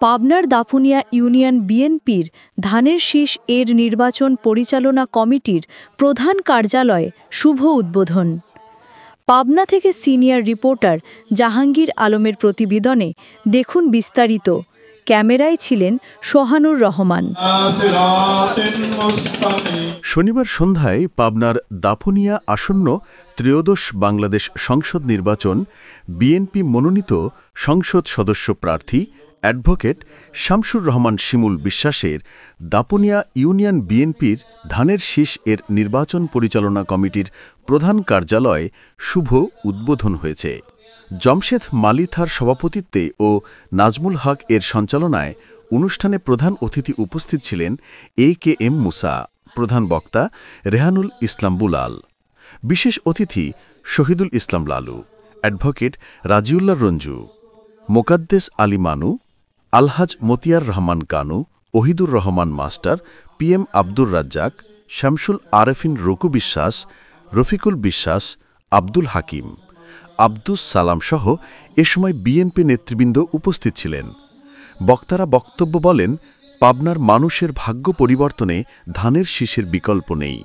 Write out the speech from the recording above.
পাবনার দাপুনিয়া ইউনিয়ন বিএনপির ধানের শীষ এর নির্বাচন পরিচালনা কমিটির প্রধান কার্যালয়ে শুভ উদ্বোধন। পাবনা থেকে সিনিয়র রিপোর্টার জাহাঙ্গীর আলমের প্রতিবেদনে দেখুন বিস্তারিত। ক্যামেরায় ছিলেন সোহানুর রহমান। শনিবার সন্ধ্যায় পাবনার দাপুনিয়া আসন্ন ত্রয়োদশ বাংলাদেশ সংসদ নির্বাচন বিএনপি মনোনীত সংসদ সদস্য প্রার্থী অ্যাডভোকেট শামসুর রহমান শিমুল বিশ্বাসের দাপুনিয়া ইউনিয়ন বিএনপির ধানের শীষ এর নির্বাচন পরিচালনা কমিটির প্রধান কার্যালয়ে শুভ উদ্বোধন হয়েছে। জমশেদ মালিথার সভাপতিত্বে ও নাজমুল হক এর সঞ্চালনায় অনুষ্ঠানে প্রধান অতিথি উপস্থিত ছিলেন AKM মুসা, প্রধান বক্তা রেহানুল ইসলাম বুলাল, বিশেষ অতিথি শহীদুল ইসলাম লালু, অ্যাডভোকেট রাজিউল্লাহ রঞ্জু, মোকাদ্দেস আলী মানু, আলহাজ মতিয়ার রহমান কানু, ওহিদুর রহমান মাস্টার, PM আব্দুর রাজ্জাক, শামসুল আরেফিন রুকু বিশ্বাস, রফিকুল বিশ্বাস, আব্দুল হাকিম, আব্দুস সালাম সহ এ সময় বিএনপি নেতৃবৃন্দ উপস্থিত ছিলেন। বক্তারা বক্তব্য বলেন, পাবনার মানুষের ভাগ্য পরিবর্তনে ধানের শীষের বিকল্প নেই।